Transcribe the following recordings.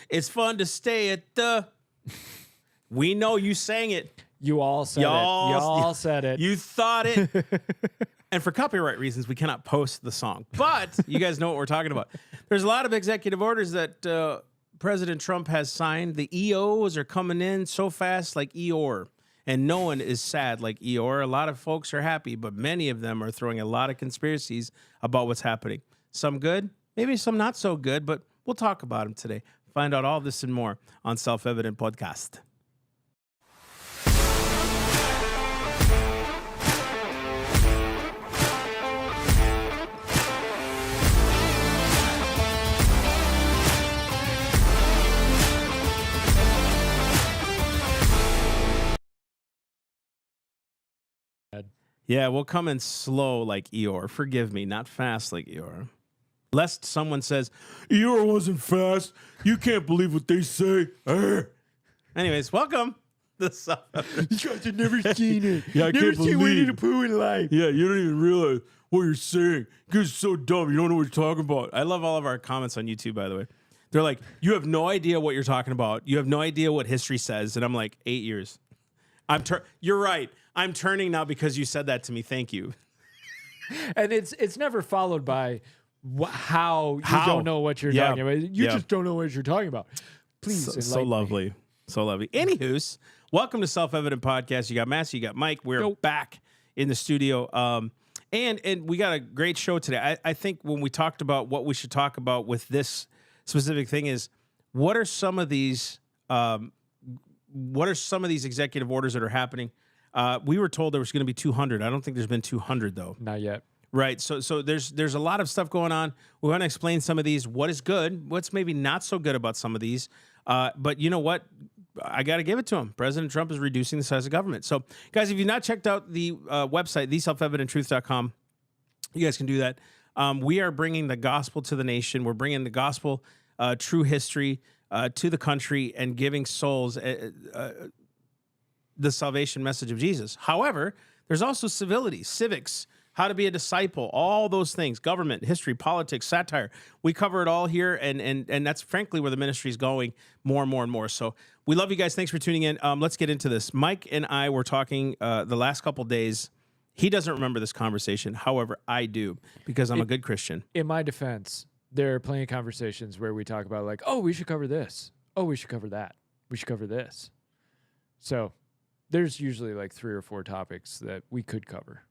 It's fun to stay at the. We know you sang it. You all said it. Y'all said it. You thought it. And for copyright reasons, we cannot post the song. But you guys know what we're talking about. There's a lot of executive orders that President Trump has signed. The EOs are coming in so fast like Eeyore. And no one is sad like Eeyore. A lot of folks are happy, but many of them are throwing a lot of conspiracies about what's happening. Some good, maybe some not so good, but we'll talk about them today. Find out all this and more on Self-Evident Podcast. Yeah, we'll come in slow like Eeyore. Forgive me, not fast like Eeyore. Lest someone says, Eeyore wasn't fast. You can't believe what they say. Anyways, welcome. You guys have never seen it. Yeah, I never can't believe Winnie the Pooh in life. Yeah, you don't even realize what you're saying. You're so dumb. You don't know what you're talking about. I love all of our comments on YouTube, by the way. They're like, you have no idea what you're talking about. You have no idea what history says. And I'm like, 8 years. You're right. I'm turning now because you said that to me. Thank you. And it's never followed by how you don't know what you're talking about. You just don't know what you're talking about. Please, so lovely. So lovely. Anywho's, welcome to Self-Evident Podcast. You got Massey, you got Mike. We're back in the studio. And we got a great show today. I think when we talked about what we should talk about with this specific thing is what are some of these executive orders that are happening? We were told there was going to be 200. I don't think there's been 200 though. Not yet. Right. So there's a lot of stuff going on. We want to explain some of these. What is good? What's maybe not so good about some of these? But you know what? I got to give it to him. President Trump is reducing the size of government. So, guys, if you've not checked out the website, theselfevidenttruth.com, you guys can do that. We are bringing the gospel to the nation. We're bringing the gospel, true history to the country and giving souls the salvation message of Jesus. However, there's also civility, civics, how to be a disciple, all those things, government, history, politics, satire. We cover it all here, and that's frankly where the ministry is going more and more and more. So we love you guys. Thanks for tuning in. Let's get into this. Mike and I were talking the last couple days. He doesn't remember this conversation. However, I do because I'm a good Christian. In my defense, there are plenty of conversations where we talk about like, oh, we should cover this. Oh, we should cover that. We should cover this. So there's usually like 3 or 4 topics that we could cover.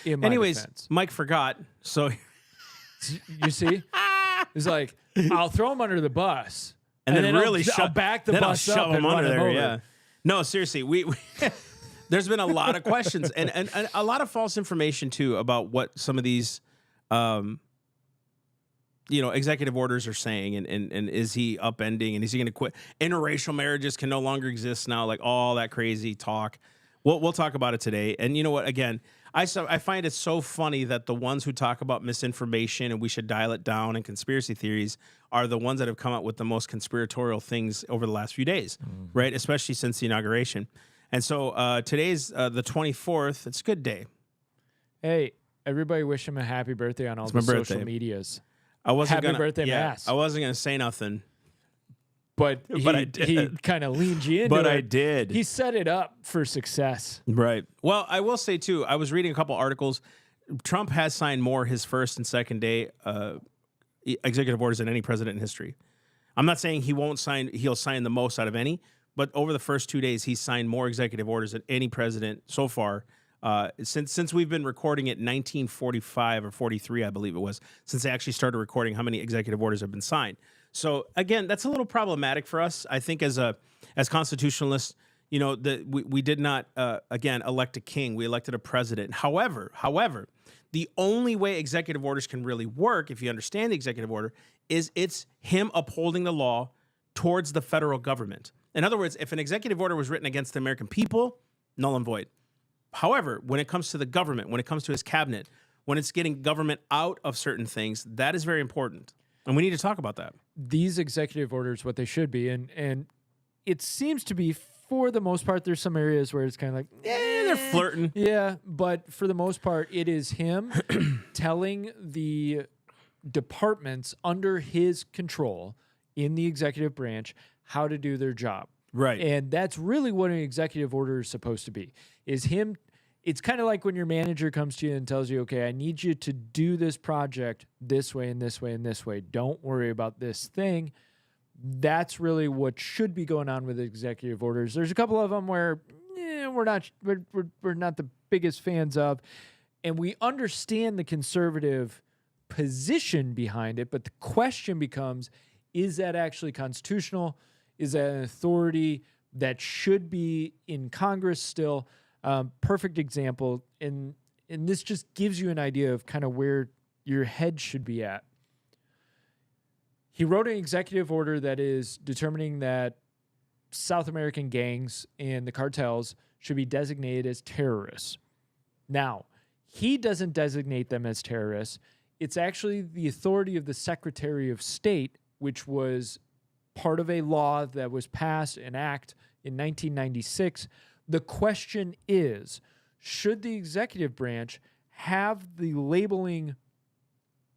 Anyways, defense. Mike forgot. So you see, it's like I'll throw him under the bus, and then really I'll back the bus up and run him over. Yeah. No, seriously, we there's been a lot of questions and a lot of false information too about what some of these executive orders are saying, and is he upending, and is he going to quit? Interracial marriages can no longer exist now, like all that crazy talk. We'll talk about it today. And you know what? Again, I find it so funny that the ones who talk about misinformation and we should dial it down and conspiracy theories are the ones that have come up with the most conspiratorial things over the last few days, right? Especially since the inauguration. And so today's the 24th. It's a good day. Hey, everybody wish him a happy birthday on all the social medias. Happy birthday, Mass. I wasn't going to say nothing. But he kind of leaned you into it. But I did. He set it up for success. Right. Well, I will say, too, I was reading a couple articles. Trump has signed more his first and second day executive orders than any president in history. I'm not saying he'll sign the most out of any, but over the first 2 days, he's signed more executive orders than any president so far. Since we've been recording it in 1945 or 43, I believe it was, since they actually started recording how many executive orders have been signed. So again, that's a little problematic for us. I think as constitutionalists, we did not again elect a king. We elected a president. However, the only way executive orders can really work, if you understand the executive order, is it's him upholding the law towards the federal government. In other words, if an executive order was written against the American people, null and void. However, when it comes to the government, when it comes to his cabinet, when it's getting government out of certain things, that is very important. And we need to talk about that. These executive orders, what they should be, and it seems to be, for the most part, there's some areas where it's kind of like, they're flirting. Yeah, but for the most part, it is him telling the departments under his control in the executive branch how to do their job. Right. And that's really what an executive order is supposed to be. It's kind of like when your manager comes to you and tells you, okay, I need you to do this project this way and this way and this way. Don't worry about this thing. That's really what should be going on with executive orders. There's a couple of them where we're not the biggest fans of, and we understand the conservative position behind it, but the question becomes, is that actually constitutional? Is that an authority that should be in Congress still? Perfect example, and this just gives you an idea of kind of where your head should be at. He wrote an executive order that is determining that South American gangs and the cartels should be designated as terrorists. Now, he doesn't designate them as terrorists. It's actually the authority of the Secretary of State, which was part of a law that was passed, an act in 1996. The question is, should the executive branch have the labeling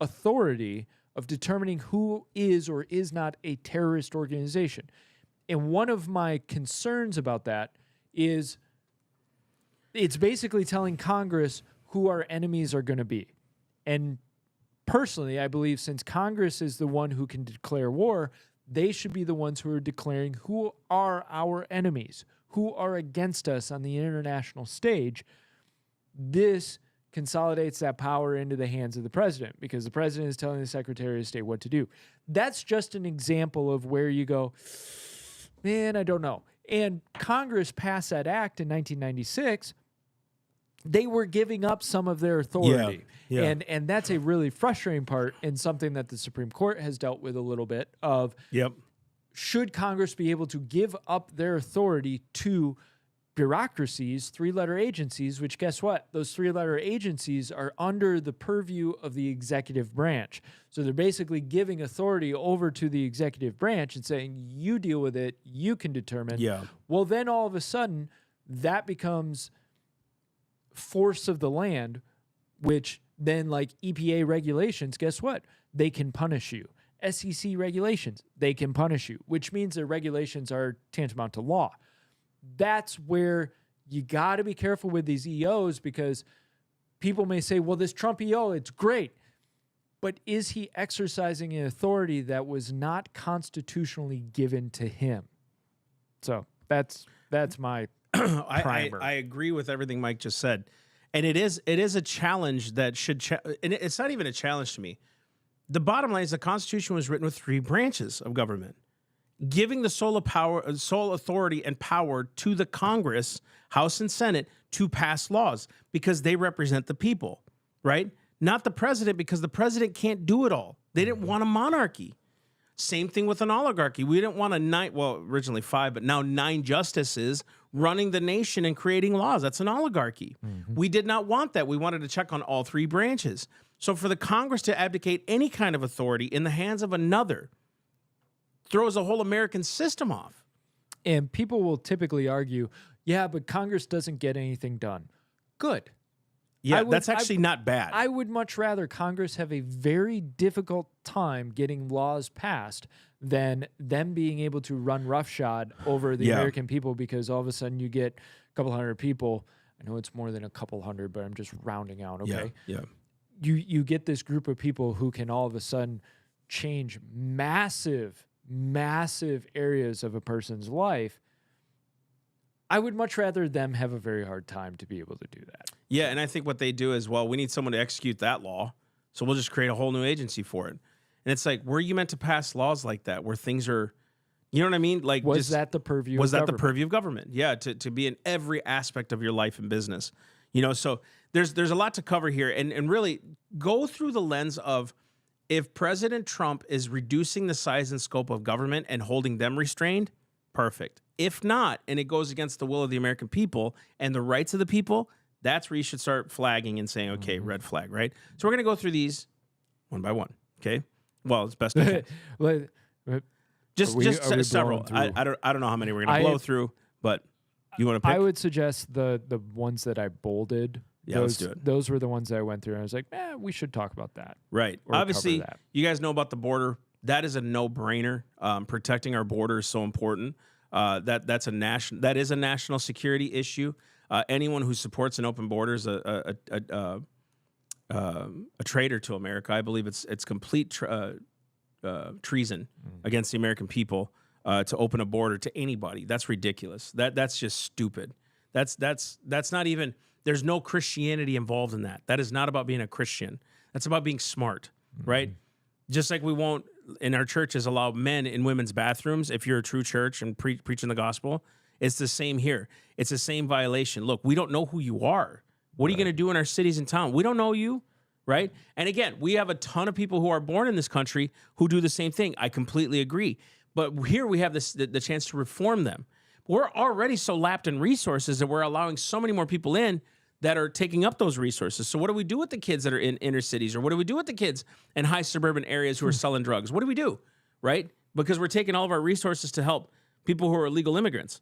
authority of determining who is or is not a terrorist organization? And one of my concerns about that is it's basically telling Congress who our enemies are going to be. And personally, I believe since Congress is the one who can declare war, they should be the ones who are declaring who are our enemies, who are against us on the international stage. This consolidates that power into the hands of the president because the president is telling the Secretary of State what to do. That's just an example of where you go, man, I don't know. And Congress passed that act in 1996. They were giving up some of their authority. Yeah. And that's a really frustrating part and something that the Supreme Court has dealt with a little bit of, should Congress be able to give up their authority to bureaucracies, three-letter agencies, which guess what? Those three-letter agencies are under the purview of the executive branch. So they're basically giving authority over to the executive branch and saying, you deal with it, you can determine. Yeah. Well, then all of a sudden, that becomes force of the land, which then like EPA regulations, guess what? They can punish you. SEC regulations, they can punish you, which means their regulations are tantamount to law. That's where you got to be careful with these EOs because people may say, well, this Trump EO, it's great. But is he exercising an authority that was not constitutionally given to him? So that's my primer. I agree with everything Mike just said. And it is a challenge that should, and it's not even a challenge to me. The bottom line is the Constitution was written with three branches of government, giving the sole authority and power to the Congress, House and Senate, to pass laws because they represent the people, right? Not the president, because the president can't do it all. They didn't want a monarchy. Same thing with an oligarchy. We didn't want originally 5, but now 9 justices running the nation and creating laws. That's an oligarchy. We did not want that. We wanted to check on all 3 branches. So for the Congress to abdicate any kind of authority in the hands of another throws a whole American system off. And people will typically argue, yeah, but Congress doesn't get anything done. Good. Yeah, that's actually not bad. I would much rather Congress have a very difficult time getting laws passed than them being able to run roughshod over the American people because all of a sudden you get a couple hundred people. I know it's more than a couple hundred, but I'm just rounding out, okay? Yeah. You get this group of people who can all of a sudden change massive areas of a person's life. I would much rather them have a very hard time to be able to do that. Yeah, and I think what they do is, well, we need someone to execute that law, so we'll just create a whole new agency for it. And it's like, were you meant to pass laws like that, where things are, you know what I mean? Like, was that the purview? Was that the purview of government? Yeah, to be in every aspect of your life and business. You know, so there's a lot to cover here, and really go through the lens of if President Trump is reducing the size and scope of government and holding them restrained, perfect. If not, and it goes against the will of the American people and the rights of the people, that's where you should start flagging and saying, okay, red flag, right? So we're going to go through these one by one, okay? Well, it's best to just several. I don't know how many we're going to blow through, but you want to pick? I would suggest the ones that I bolded. Yeah, let's do it. Those were the ones that I went through, and I was like, we should talk about that. Right. Obviously, you guys know about the border. that is a no-brainer. Protecting our border is so important. That is a national security issue. Anyone who supports an open border is a traitor to America. I believe it's complete treason against the American people to open a border to anybody. That's ridiculous. That's just stupid. That's not even. There's no Christianity involved in that. That is not about being a Christian. That's about being smart, right? Just like we won't in our churches allow men in women's bathrooms if you're a true church and preaching the gospel. It's the same here. It's the same violation. Look, we don't know who you are. What are you going to do in our cities and towns? We don't know you, right? And again, we have a ton of people who are born in this country who do the same thing. I completely agree. But here we have the chance to reform them. We're already so lapped in resources that we're allowing so many more people in that are taking up those resources. So what do we do with the kids that are in inner cities? Or what do we do with the kids in high suburban areas who are selling drugs? What do we do, right? Because we're taking all of our resources to help people who are illegal immigrants.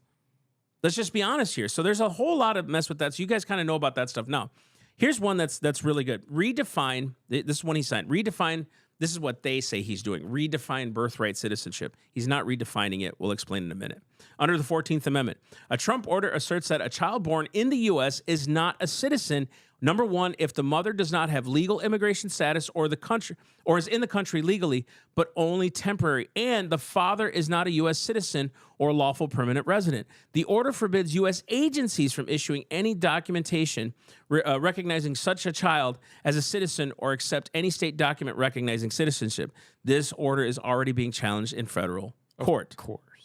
Let's just be honest here. So there's a whole lot of mess with that. So you guys kind of know about that stuff. Now, here's one that's really good. Redefine, this is one he signed. Redefine, this is what they say he's doing. Redefine birthright citizenship. He's not redefining it. We'll explain in a minute. Under the 14th Amendment, a Trump order asserts that a child born in the U.S. is not a citizen. Number one, if the mother does not have legal immigration status or is in the country legally, but only temporary, and the father is not a U.S. citizen or lawful permanent resident. The order forbids U.S. agencies from issuing any documentation recognizing such a child as a citizen or accept any state document recognizing citizenship. This order is already being challenged in federal court.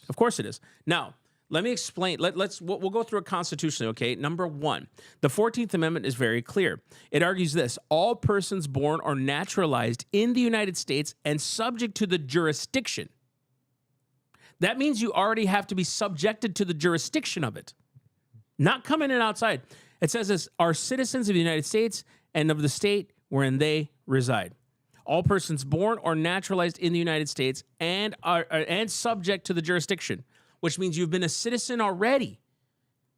Of course it is. Now, let me explain. We'll go through it constitutionally, okay? Number one, the 14th Amendment is very clear. It argues this: all persons born or naturalized in the United States and subject to the jurisdiction. That means you already have to be subjected to the jurisdiction of it, not coming in outside. It says this: are citizens of the United States and of the state wherein they reside. All persons born or naturalized in the United States and subject to the jurisdiction, which means you've been a citizen already.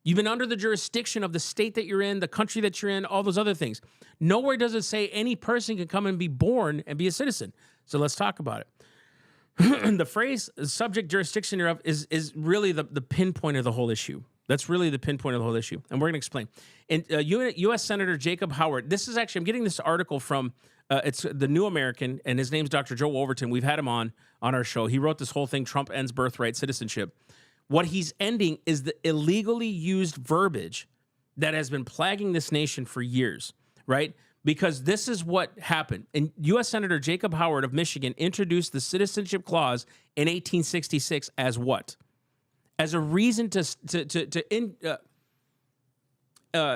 You've been under the jurisdiction of the state that you're in, the country that you're in, all those other things. Nowhere does it say any person can come and be born and be a citizen. So let's talk about it. The phrase subject jurisdiction thereof is really the pinpoint of the whole issue. That's really the pinpoint of the whole issue. And we're going to explain. And U.S. Senator Jacob Howard, this is actually, I'm getting this article from, it's the New American, and his name's Dr. Joe Wolverton. We've had him on our show. He wrote this whole thing, Trump Ends Birthright Citizenship. What he's ending is the illegally used verbiage that has been plaguing this nation for years, right? Because this is what happened. And U.S. Senator Jacob Howard of Michigan introduced the Citizenship Clause in 1866 as what? As a reason to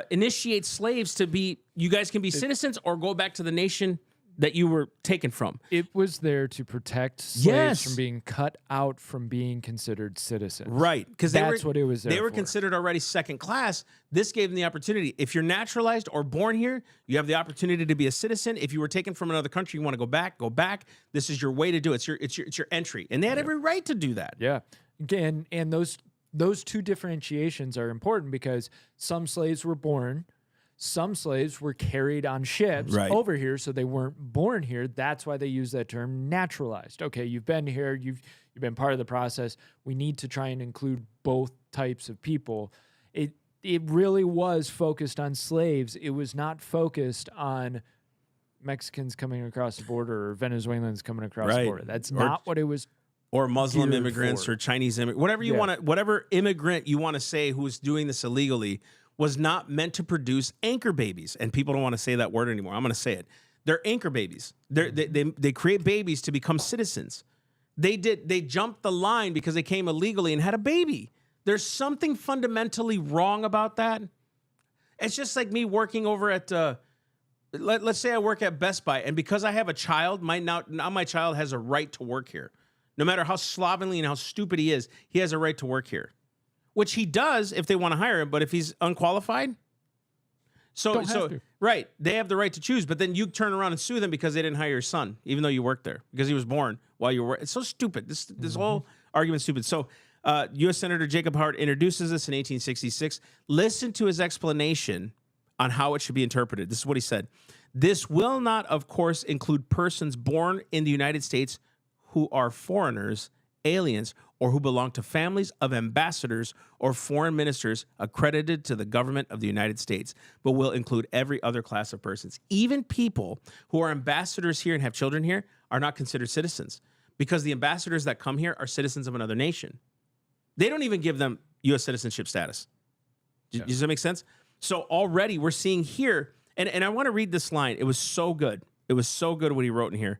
initiate slaves to be, you guys can be citizens or go back to the nation that you were taken from. It was there to protect slaves from being cut out from being considered citizens. Right. Because that's what it was there They were for. considered already second class. This gave them the opportunity. If you're naturalized or born here, you have the opportunity to be a citizen. If you were taken from another country, you want to go back, go back. This is your way to do it. It's your entry. And they had every right to do that. Yeah. Again, and those two differentiations are important because some slaves were born, some slaves were carried on ships over here, so they weren't born here. That's why they use that term naturalized. Okay, you've been here, you've been part of the process. We need to try and include both types of people. It really was focused on slaves. It was not focused on Mexicans coming across the border or Venezuelans coming across the border. That's not what it was. Or Muslim immigrants or Chinese immigrants, whatever you want to, whatever immigrant you want to say who's doing this illegally was not meant to produce anchor babies. And people don't want to say that word anymore. I'm going to say it. They're anchor babies. They create babies to become citizens. They jumped the line because they came illegally and had a baby. There's something fundamentally wrong about that. It's just like me working over at, let's say I work at Best Buy, and because I have a child, now my child has a right to work here. No matter how slovenly and how stupid he is, he has a right to work here, which he does if they want to hire him. But if he's unqualified, right, they have the right to choose. But then you turn around and sue them because they didn't hire your son, even though you worked there because he was born while you were. It's so stupid. This whole argument's stupid. So, U.S. Senator Jacob Howard introduces this in 1866. Listen to his explanation on how it should be interpreted. This is what he said: "This will not, of course, include persons born in the United States who are foreigners, aliens, or who belong to families of ambassadors or foreign ministers accredited to the government of the United States, but will include every other class of persons. Even people who are ambassadors here and have children here are not considered citizens because the ambassadors that come here are citizens of another nation. They don't even give them U.S. citizenship status. Does that make sense? So already we're seeing here, and I want to read this line. It was so good. It was so good what he wrote in here.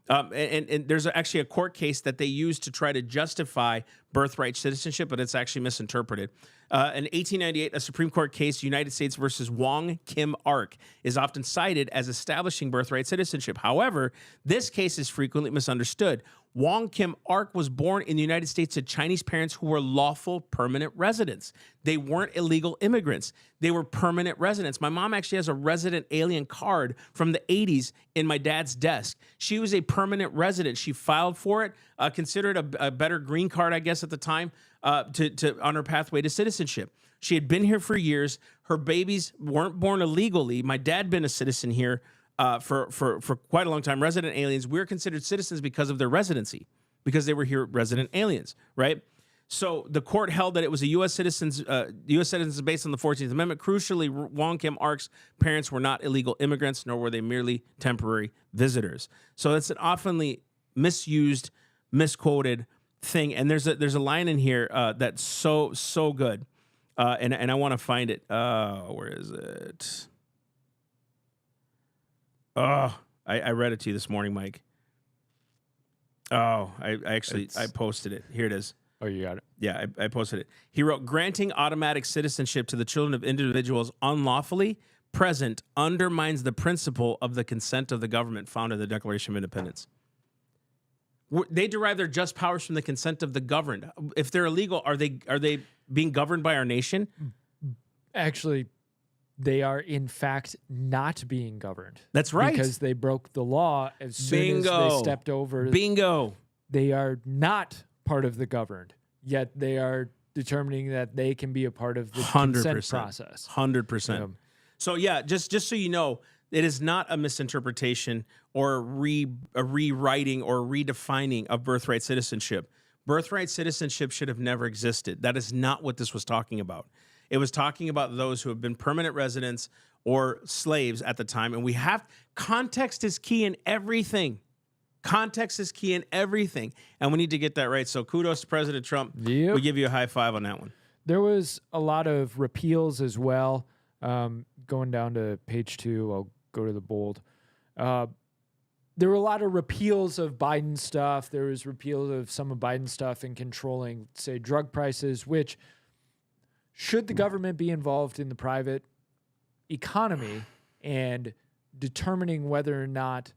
And there's actually a court case that they used to try to justify birthright citizenship, but it's actually misinterpreted. In 1898, a Supreme Court case, United States versus Wong Kim Ark, is often cited as establishing birthright citizenship. However, this case is frequently misunderstood. Wong Kim Ark was born in the United States to Chinese parents who were lawful permanent residents. They weren't illegal immigrants. They were permanent residents. My mom actually has a resident alien card from the 80s in my dad's desk. She was a permanent resident. She filed for it, considered a better green card, I guess, at the time, on her pathway to citizenship. She had been here for years. Her babies weren't born illegally. My dad been a citizen here for quite a long time. Resident aliens, we're considered citizens because of their residency, because they were here resident aliens, right? So the court held that it was a U.S. citizens based on the 14th Amendment. Crucially, Wong Kim Ark's parents were not illegal immigrants, nor were they merely temporary visitors. So that's an oftenly misused, misquoted thing. And there's a line in here that's so good, and I want to find it. Where is it? Oh, I read it to you this morning, Mike. Oh, I posted it. Here it is. Oh, you got it? Yeah, I posted it. He wrote, granting automatic citizenship to the children of individuals unlawfully present undermines the principle of the consent of the government found in the Declaration of Independence. They derive their just powers from the consent of the governed. If they're illegal, are they being governed by our nation? Actually, they are in fact not being governed. That's right. Because they broke the law as soon as they stepped over. Bingo. They are not part of the governed, yet they are determining that they can be a part of the 100%. consent process. 100%. So yeah, just so you know, it is not a misinterpretation or a rewriting or redefining of birthright citizenship. Birthright citizenship should have never existed. That is not what this was talking about. It was talking about those who have been permanent residents or slaves at the time. And context is key in everything. Context is key in everything. And we need to get that right. So kudos to President Trump. Yep. We give you a high five on that one. There was a lot of repeals as well. Going down to page 2, I'll go to the bold. There were a lot of repeals of Biden stuff. There was repeals of some of Biden's stuff in controlling, say, drug prices, which should the government be involved in the private economy and determining whether or not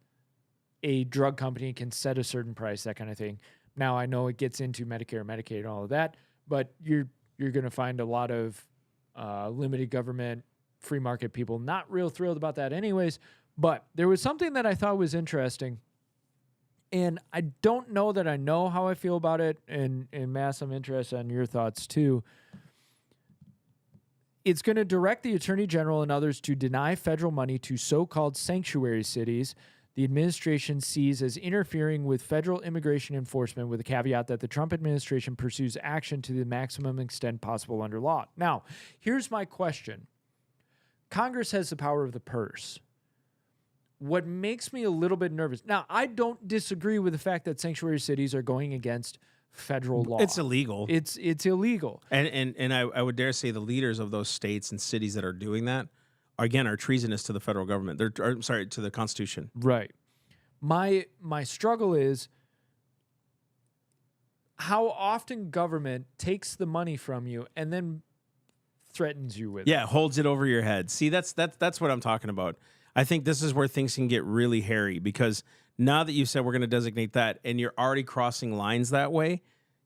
a drug company can set a certain price, that kind of thing. Now, I know it gets into Medicare, Medicaid, and all of that, but you're going to find a lot of limited government, free market people not real thrilled about that anyways. But there was something that I thought was interesting, and I don't know that I know how I feel about it, and Mass, I'm interested in your thoughts too. It's going to direct the Attorney General and others to deny federal money to so-called sanctuary cities the administration sees as interfering with federal immigration enforcement, with the caveat that the Trump administration pursues action to the maximum extent possible under law. Now, here's my question. Congress has the power of the purse. What makes me a little bit nervous... Now, I don't disagree with the fact that sanctuary cities are going against federal law. It's illegal. It's illegal. And I would dare say the leaders of those states and cities that are doing that are treasonous to the federal government. To the Constitution. Right. My struggle is how often government takes the money from you and then threatens you with it. Yeah, holds it over your head. See, that's what I'm talking about. I think this is where things can get really hairy, because now that you've said we're going to designate that and you're already crossing lines that way,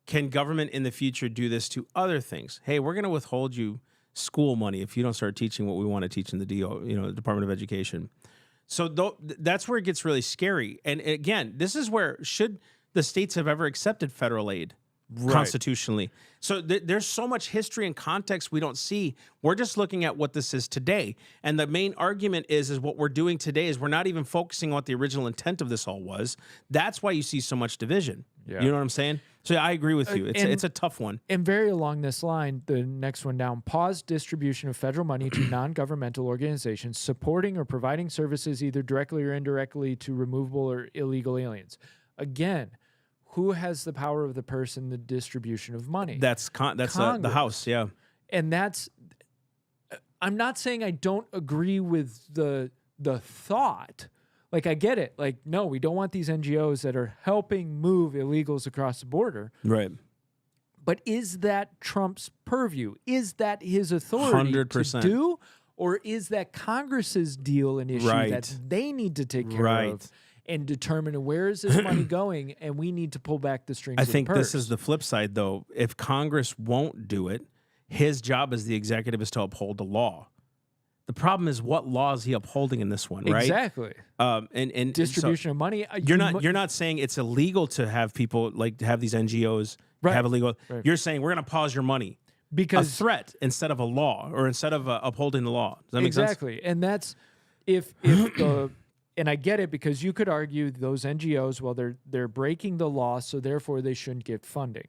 can government in the future do this to other things? Hey, we're going to withhold you school money if you don't start teaching what we want to teach in the Department of Education. So that's where it gets really scary. And again, this is where, should the states have ever accepted federal aid? constitutionally. So there's so much history and context we don't see. We're just looking at what this is today. And the main argument is what we're doing today is we're not even focusing on what the original intent of this all was. That's why you see so much division. Yeah. You know what I'm saying? So yeah, I agree with you. It's a tough one. And very along this line, the next one down, pause distribution of federal money to non-governmental organizations supporting or providing services either directly or indirectly to removable or illegal aliens. Again, who has the power of the purse in the distribution of money? That's the House, yeah. And I'm not saying I don't agree with the thought. Like, I get it. Like, no, we don't want these NGOs that are helping move illegals across the border. Right. But is that Trump's purview? Is that his authority 100%. to do? Or is that Congress's deal and issue that they need to take care of and determine where is this money going, and we need to pull back the strings I of the think purse. this is the flip side, though. If Congress won't do it, his job as the executive is to uphold the law. The problem is what law is he upholding in this one, right? Exactly. And distribution of money. You're not saying it's illegal to have people like to have these NGOs have illegal. Right. You're saying we're going to pause your money because a threat instead of a law or instead of upholding the law. Does that make sense? Exactly. And that's if the and I get it, because you could argue those NGOs, well, they're breaking the law, so therefore they shouldn't get funding.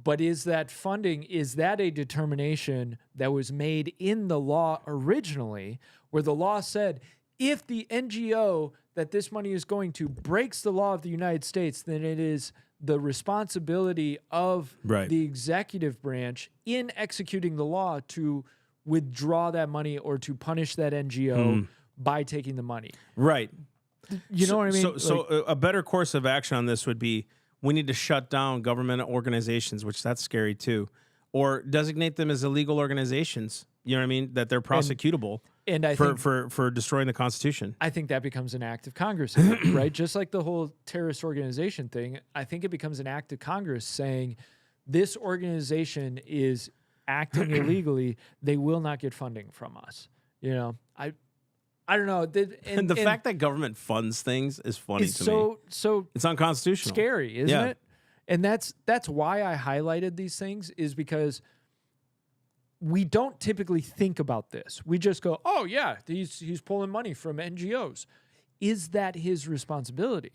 But is that funding, is that a determination that was made in the law originally, where the law said, if the NGO that this money is going to breaks the law of the United States, then it is the responsibility of the executive branch in executing the law to withdraw that money or to punish that NGO by taking the money. Right. You know what I mean? So a better course of action on this would be we need to shut down government organizations, which that's scary too, or designate them as illegal organizations. You know what I mean? That they're prosecutable and I for destroying the Constitution. I think that becomes an act of Congress, right? Just like the whole terrorist organization thing, I think it becomes an act of Congress saying this organization is acting illegally. They will not get funding from us. You know, I don't know. And the fact that government funds things is funny to me. So it's unconstitutional. Scary, isn't it? And that's why I highlighted these things, is because we don't typically think about this. We just go, oh yeah, he's pulling money from NGOs. Is that his responsibility?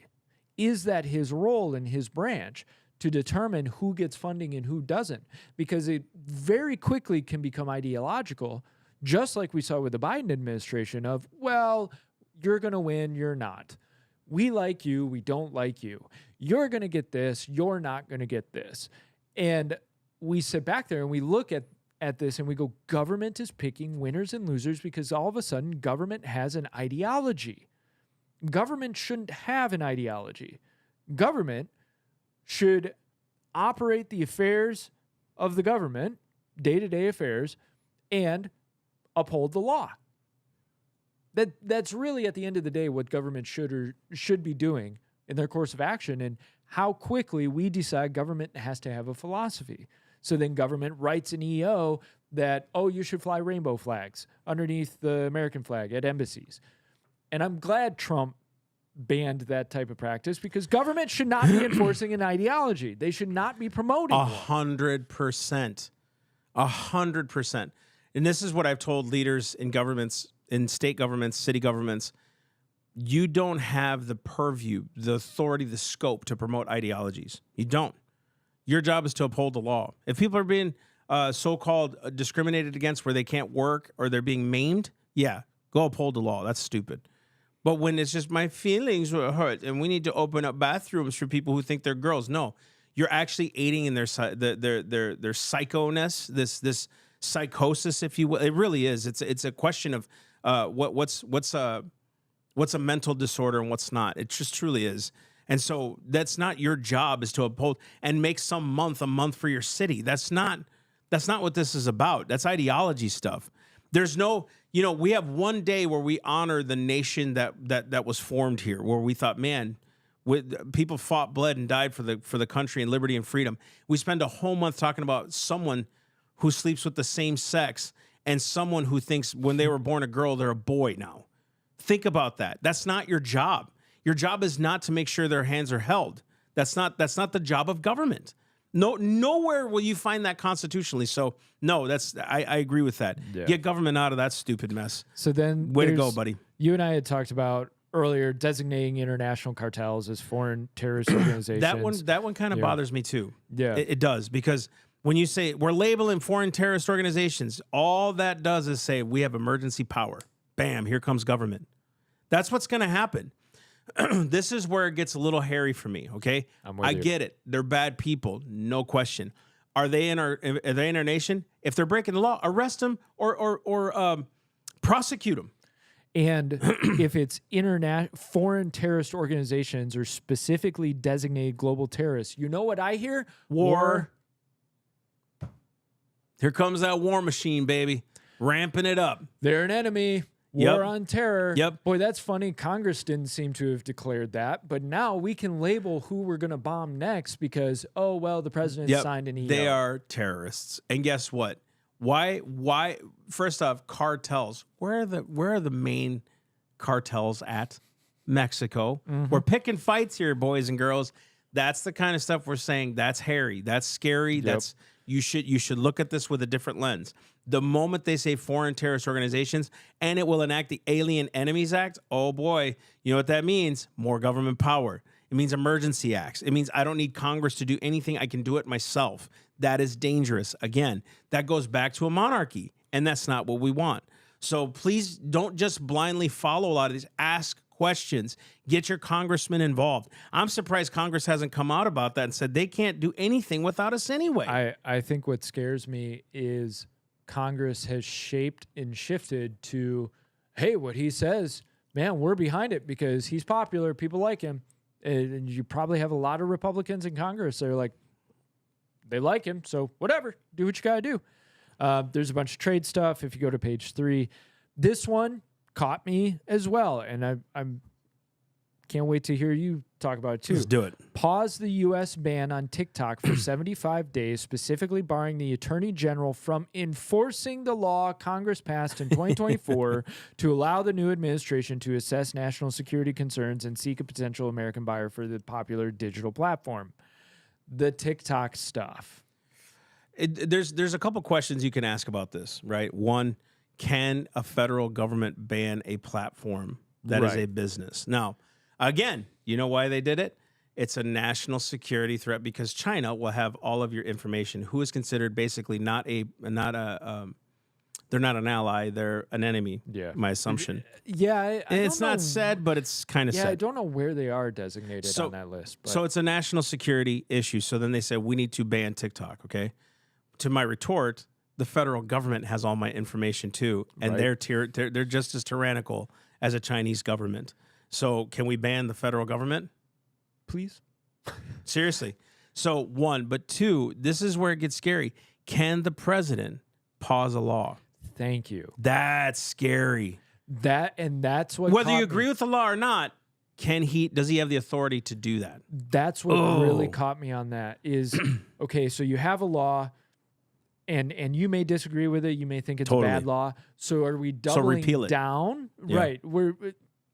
Is that his role in his branch to determine who gets funding and who doesn't? Because it very quickly can become ideological, just like we saw with the Biden administration of, well, you're going to win, you're not. We like you, we don't like you. You're going to get this, you're not going to get this. And we sit back there and we look at this and we go, government is picking winners and losers because all of a sudden government has an ideology. Government shouldn't have an ideology. Government should operate the affairs of the government, day-to-day affairs, and uphold the law. That's really, at the end of the day, what government should be doing in their course of action, and how quickly we decide government has to have a philosophy. So then government writes an EO that, oh, you should fly rainbow flags underneath the American flag at embassies. And I'm glad Trump banned that type of practice, because government should not be enforcing an ideology. They should not be promoting 100%. 100%. And this is what I've told leaders in governments, in state governments, city governments. You don't have the purview, the authority, the scope to promote ideologies. You don't. Your job is to uphold the law. If people are being so-called discriminated against where they can't work or they're being maimed, yeah, go uphold the law. That's stupid. But when it's just my feelings were hurt and we need to open up bathrooms for people who think they're girls, no, you're actually aiding in their psychoness, this psychosis, if you will. It really is. It's a question of what's a mental disorder and what's not. It just truly is. And so that's not your job, is to uphold and make some month a month for your city. That's not what this is about. That's ideology stuff. There's no, we have one day where we honor the nation that was formed here, where we thought, man, people fought, bled, and died for the country and liberty and freedom. We spend a whole month talking about someone who sleeps with the same sex and someone who thinks when they were born a girl, they're a boy now. Think about that. That's not your job. Your job is not to make sure their hands are held. That's not the job of government. No, nowhere will you find that constitutionally. So no, I agree with that. Yeah. Get government out of that stupid mess. So then, Way to go, buddy. You and I had talked about earlier designating international cartels as foreign terrorist organizations. That one kind of bothers me too. Yeah, It does, because when you say we're labeling foreign terrorist organizations, all that does is say we have emergency power. Bam, here comes government. That's what's going to happen. This is where it gets a little hairy for me, okay? I get it. They're bad people, no question. Are they in our nation? If they're breaking the law, arrest them or prosecute them. And if it's foreign terrorist organizations or specifically designated global terrorists, you know what I hear? War. Here comes that war machine, baby. Ramping it up. They're an enemy. War on terror. Yep. Boy, that's funny. Congress didn't seem to have declared that, but now we can label who we're going to bomb next because, oh, well, the president signed an EO. They are terrorists. And guess what? Why? First off, cartels. Where are the main cartels at? Mexico. We're picking fights here, boys and girls. That's the kind of stuff we're saying. That's hairy. That's scary. Yep. You should look at this with a different lens. The moment they say foreign terrorist organizations and it will enact the Alien Enemies Act, oh boy, you know what that means? More government power. It means emergency acts. It means I don't need Congress to do anything. I can do it myself. That is dangerous. Again, that goes back to a monarchy, and that's not what we want. So please don't just blindly follow a lot of these. Ask questions. Get your congressman involved. I'm surprised Congress hasn't come out about that and said they can't do anything without us anyway. I think what scares me is Congress has shaped and shifted to, hey, what he says, man, we're behind it because he's popular. People like him. And you probably have a lot of Republicans in Congress that are like, they like him, so whatever, do what you got to do. There's a bunch of trade stuff. If you go to page 3, this one caught me as well, and I'm can't wait to hear you talk about it too. Let's do it. Pause the U.S. ban on TikTok for 75 days, specifically barring the Attorney General from enforcing the law Congress passed in 2024 to allow the new administration to assess national security concerns and seek a potential American buyer for the popular digital platform. The TikTok stuff. There's a couple questions you can ask about this, right? One, can a federal government ban a platform that is a business? Now, again, you know why they did it? It's a national security threat because China will have all of your information. Who is considered basically they're not an ally, they're an enemy. Yeah, my assumption. Yeah, it's not said, but it's kind of said. I don't know where they are designated on that list. But. So it's a national security issue. So then they said we need to ban TikTok. Okay. To my retort, the federal government has all my information too, and they're just as tyrannical as a Chinese government. So can we ban the federal government? Please? Seriously. So one, but two, this is where it gets scary. Can the president pause a law? Thank you. That's scary. That's what whether you agree with the law or not, does he have the authority to do that? That's what really caught me on that is okay, so you have a law and you may disagree with it, you may think it's a bad law. So are we doubling down? Yeah. Right.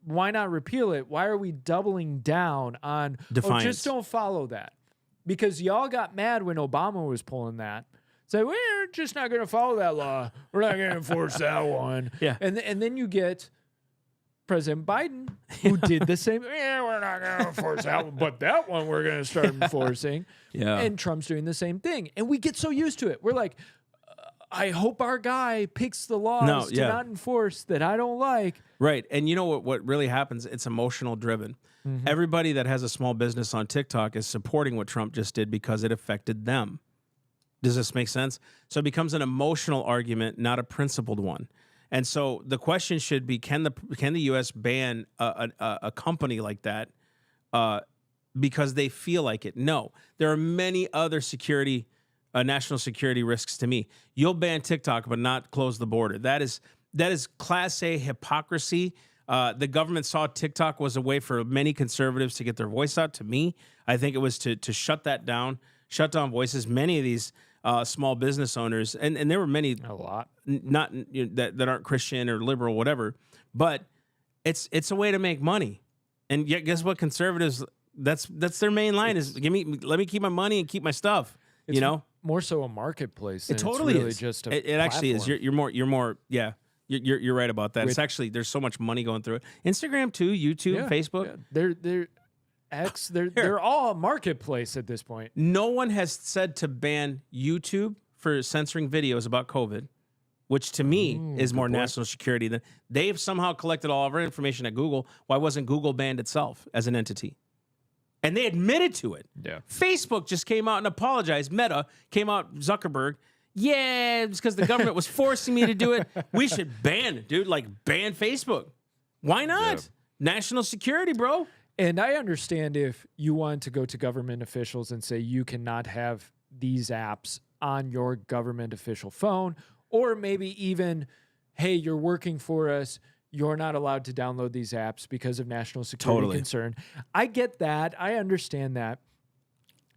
Why not repeal it? Why are we doubling down on defiance? Just don't follow that? Because y'all got mad when Obama was pulling that. Say, we're just not going to follow that law. We're not going to enforce that one. Yeah. And then you get President Biden, who did the same. Yeah, we're not going to enforce that one, but that one we're going to start enforcing. Yeah. And Trump's doing the same thing. And we get so used to it. We're like, I hope our guy picks the laws to not enforce that I don't like. Right. And you know what really happens? It's emotional driven. Mm-hmm. Everybody that has a small business on TikTok is supporting what Trump just did because it affected them. Does this make sense? So it becomes an emotional argument, not a principled one. And so the question should be, can the U.S. ban a company like that because they feel like it? No. There are many other national security risks to me. You'll ban TikTok but not close the border. That is Class A hypocrisy. The government saw TikTok was a way for many conservatives to get their voice out. To me, I think it was to shut that down, shut down voices. Many of these small business owners, and there were many, a lot, not that aren't Christian or liberal, whatever. But it's a way to make money. And yet, guess what? Conservatives That's their main line is let me keep my money and keep my stuff. It's You know, more so a marketplace. Than it totally it's really is. Just It actually is. platform. You're more. Yeah, you're right about that. It's Which- actually there's so much money going through it. Instagram too, YouTube, Facebook. Yeah. They're all a marketplace at this point. No one has said to ban YouTube for censoring videos about COVID, which to me is more national security than they've somehow collected all of our information at Google. Why wasn't Google banned itself as an entity? And they admitted to it. Yeah. Facebook just came out and apologized. Meta came out, Zuckerberg. Yeah, it's because the government was forcing me to do it. We should ban it, dude. Like, ban Facebook. Why not? Yeah. National security, bro. And I understand if you want to go to government officials and say you cannot have these apps on your government official phone, or maybe even, hey, you're working for us, you're not allowed to download these apps because of national security concern. I get that. I understand that.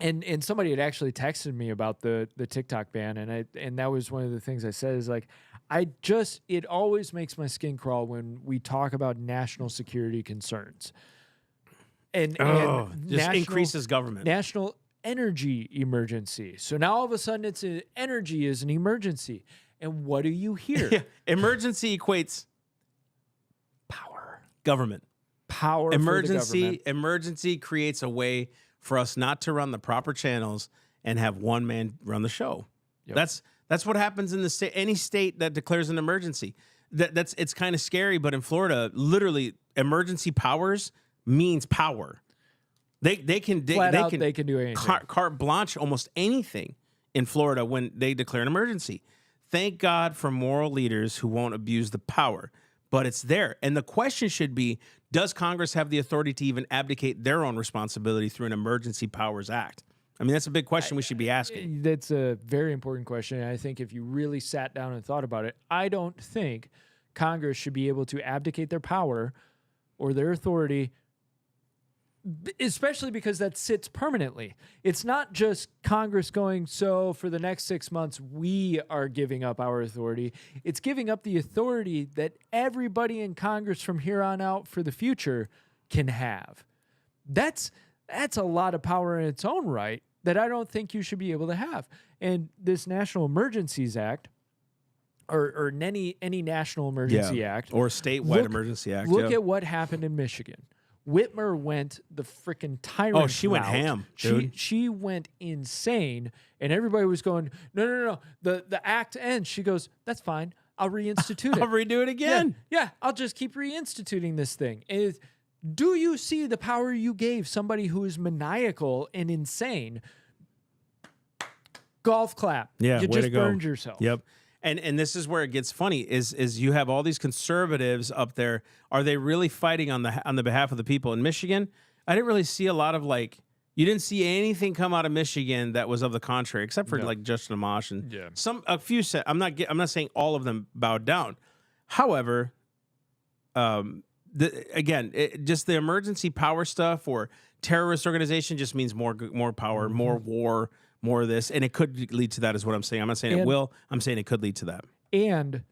And somebody had actually texted me about the TikTok ban, and that was one of the things I said is like, it always makes my skin crawl when we talk about national security concerns. And just increases government. National energy emergency. So now all of a sudden energy is an emergency. And what do you hear? Yeah. Emergency equates power. Government. Power. Emergency creates a way for us not to run the proper channels and have one man run the show. Yep. That's what happens in the state. Any state that declares an emergency. It's kind of scary, but in Florida, literally, emergency powers means power. They can do anything. Carte blanche almost anything in Florida when they declare an emergency. Thank God for moral leaders who won't abuse the power, but it's there. And the question should be, does Congress have the authority to even abdicate their own responsibility through an Emergency Powers Act? I mean, that's a big question we should be asking. That's a very important question. And I think if you really sat down and thought about it, I don't think Congress should be able to abdicate their power or their authority, especially because that sits permanently. It's not just Congress going, so for the next 6 months, we are giving up our authority. It's giving up the authority that everybody in Congress from here on out for the future can have. That's a lot of power in its own right that I don't think you should be able to have. And this National Emergencies Act, or any National Emergency Act. Or statewide emergency act. Look at what happened in Michigan. Whitmer went the freaking tyrant. Oh, she went ham, dude. She went insane, and everybody was going, no. The act ends. She goes, that's fine. I'll reinstitute it. I'll redo it again. Yeah, I'll just keep reinstituting this thing. Do you see the power you gave somebody who is maniacal and insane? Golf clap. Yeah, you way just to go. burned yourself. Yep. And this is where it gets funny is you have all these conservatives up there. Are they really fighting on the behalf of the people in Michigan? I didn't really see a lot of you didn't see anything come out of Michigan that was of the contrary, except for Justin Amash and a few. I'm not saying all of them bowed down. However, just the emergency power stuff or terrorist organization just means more power, more war. More of this, and it could lead to that is what I'm saying. I'm not saying it will. I'm saying it could lead to that. And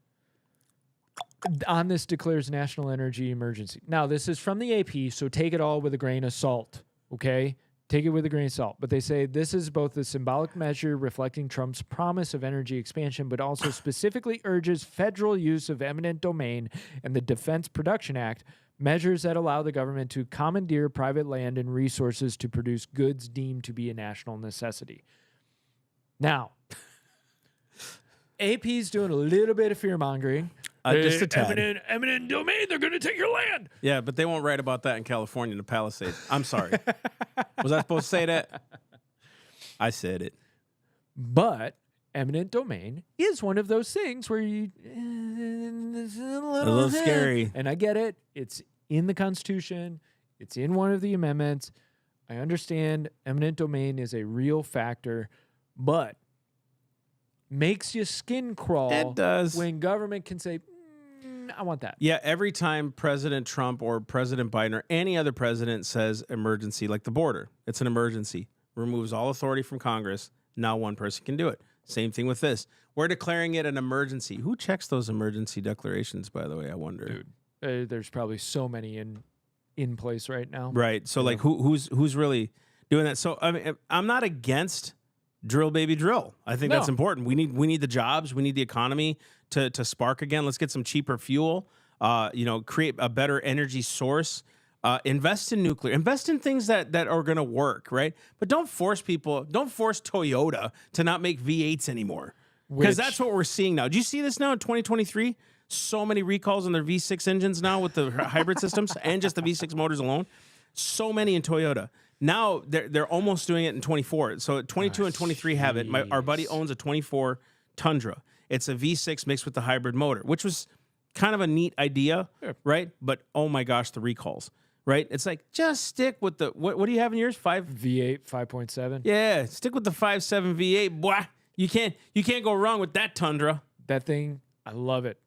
on this declares national energy emergency. Now, this is from the AP, so take it all with a grain of salt, okay? Take it with a grain of salt. But they say this is both a symbolic measure reflecting Trump's promise of energy expansion, but also specifically urges federal use of eminent domain and the Defense Production Act, measures that allow the government to commandeer private land and resources to produce goods deemed to be a national necessity. Now, AP's doing a little bit of fear-mongering. Just a tad. Eminent domain, they're going to take your land. Yeah, but they won't write about that in California in the Palisades. I'm sorry. Was I supposed to say that? I said it. But eminent domain is one of those things where it's a little scary. And I get it. It's in the Constitution. It's in one of the amendments. I understand eminent domain is a real factor, but makes you skin crawl. It does. When government can say, I want that. Yeah, every time President Trump or President Biden or any other president says emergency, like the border, it's an emergency, removes all authority from Congress. Now one person can do it. Same thing with this. We're declaring it an emergency. Who checks those emergency declarations, by the way, I wonder? Dude, there's probably so many in in place right now. Right. So like who's really doing that? So I mean, I'm not against drill, baby, drill. I think that's important. We need the jobs. We need the economy to spark again. Let's get some cheaper fuel. Create a better energy source. Invest in nuclear. Invest in things that are going to work, right? But don't force Toyota to not make V8s anymore, because that's what we're seeing now. Do you see this now in 2023? So many recalls on their V6 engines now with the hybrid systems and just the V6 motors alone. So many in Toyota. Now they're almost doing it in 24. So 22 and 23 have it. Our buddy owns a 24 Tundra. It's a V6 mixed with the hybrid motor, which was kind of a neat idea, right? But oh my gosh, the recalls, right? It's like, just stick with the what do you have in yours? V8 5.7. Yeah, stick with the 5.7 V8. Boy, you can't go wrong with that Tundra. That thing, I love it.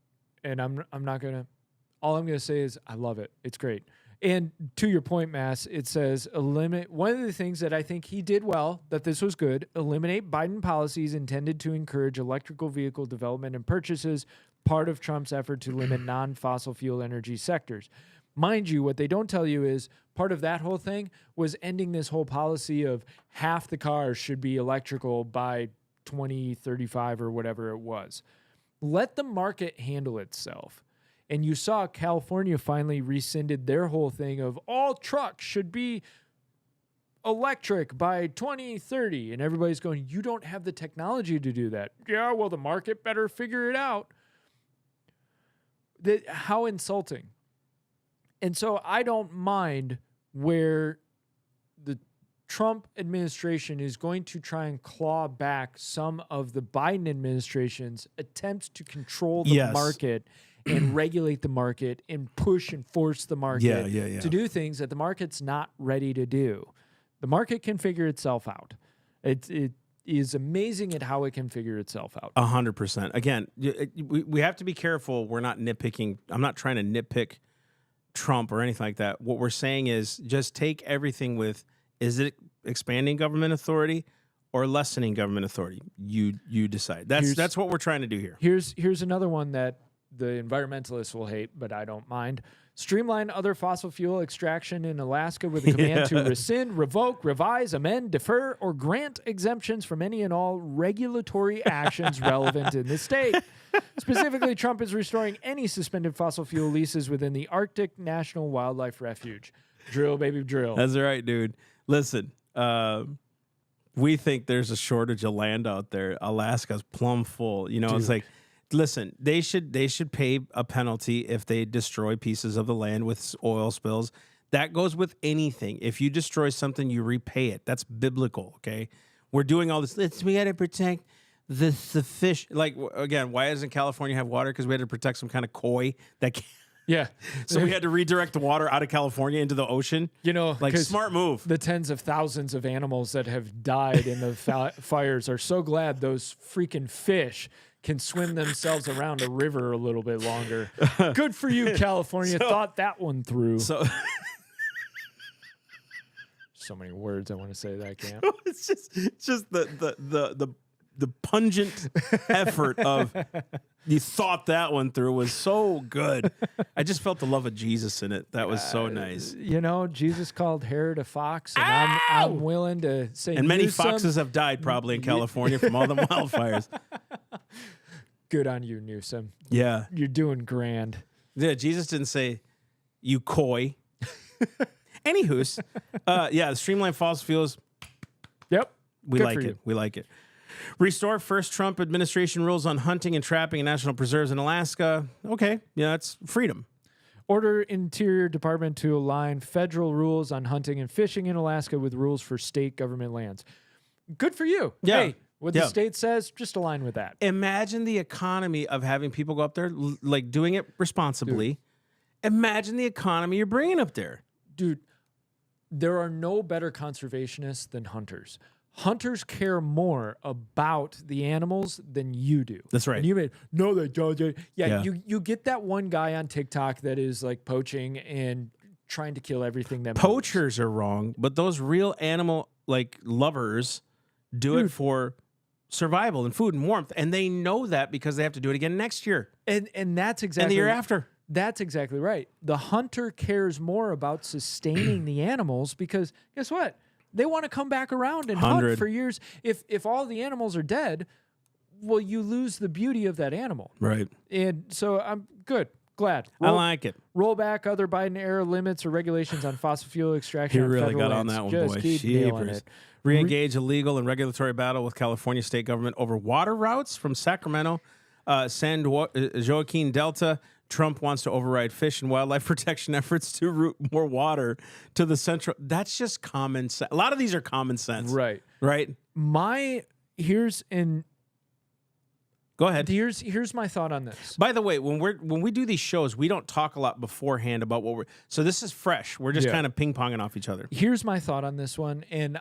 And all I'm gonna say is I love it. It's great. And to your point, Mass, it says one of the things that I think he did well, that this was good, eliminate Biden policies intended to encourage electrical vehicle development and purchases, part of Trump's effort to limit non-fossil fuel energy sectors. Mind you, what they don't tell you is part of that whole thing was ending this whole policy of half the cars should be electrical by 2035 or whatever it was. Let the market handle itself. And you saw California finally rescinded their whole thing of all trucks should be electric by 2030. And everybody's going, you don't have the technology to do that. Yeah, well, the market better figure it out. How insulting. And so I don't mind where the Trump administration is going to try and claw back some of the Biden administration's attempts to control the market and regulate the market and push and force the market to do things that the market's not ready to do. The market can figure itself out. It is amazing at how it can figure itself out. 100%. Again, we have to be careful. We're not nitpicking. I'm not trying to nitpick Trump or anything like that. What we're saying is just take everything with, is it expanding government authority or lessening government authority? You decide. That's what we're trying to do here. Here's another one that the environmentalists will hate, but I don't mind. Streamline other fossil fuel extraction in Alaska with a command to rescind, revoke, revise, amend, defer, or grant exemptions from any and all regulatory actions relevant in the state. Specifically, Trump is restoring any suspended fossil fuel leases within the Arctic National Wildlife Refuge. Drill, baby, drill. That's right, dude. Listen, we think there's a shortage of land out there. Alaska's plumb full. Dude. It's like, listen, they should pay a penalty if they destroy pieces of the land with oil spills. That goes with anything. If you destroy something, you repay it. That's biblical, okay? We're doing all this. We got to protect the fish. Like, again, why doesn't California have water? Because we had to protect some kind of koi that can't. Yeah. So we had to redirect the water out of California into the ocean. Like, smart move. The tens of thousands of animals that have died in the fires are so glad those freaking fish can swim themselves around a river a little bit longer. Good for you, California. Thought that one through. So many words I want to say that I can't. It's just the pungent effort of you thought that one through was so good. I just felt the love of Jesus in it. That was so nice. Jesus called Herod a fox, and I'm willing to say. And many foxes have died probably in California from all the wildfires. Good on you, Newsom. Yeah. You're doing grand. Yeah, Jesus didn't say, you coy. Anywho's, the streamlined fossil fuels. Yep. We like it. Restore first Trump administration rules on hunting and trapping in national preserves in Alaska. Okay. Yeah, that's freedom. Order Interior Department to align federal rules on hunting and fishing in Alaska with rules for state government lands. Good for you. Yeah. Hey, what the state says, just align with that. Imagine the economy of having people go up there, like doing it responsibly. Dude. Imagine the economy you're bringing up there. Dude, there are no better conservationists than hunters. Hunters care more about the animals than you do. That's right. And you may, no, they don't. Yeah. You get that one guy on TikTok that is like poaching and trying to kill everything that poachers moves. Are wrong, but those real animal like lovers do it for survival and food and warmth, and they know that because they have to do it again next year. And that's exactly and the year after. That's exactly right. The hunter cares more about sustaining the animals because guess what? They want to come back around and hunt 100. for years. If all the animals are dead, well, you lose the beauty of that animal. Right. And so I'm good. Glad. I like it. Roll back other Biden-era limits or regulations on fossil fuel extraction. He on really federal got on lands. that one, Just boy. keep nailing Jeepers. it. Re-engage a legal and regulatory battle with California state government over water routes from Sacramento, San Joaquin Delta. Trump wants to override fish and wildlife protection efforts to route more water to the central. That's just common sense. A lot of these are common sense. Right. Right. Go ahead. Here's my thought on this. By the way, when we do these shows, we don't talk a lot beforehand about what we're. So this is fresh. We're just kind of ping ponging off each other. Here's my thought on this one, and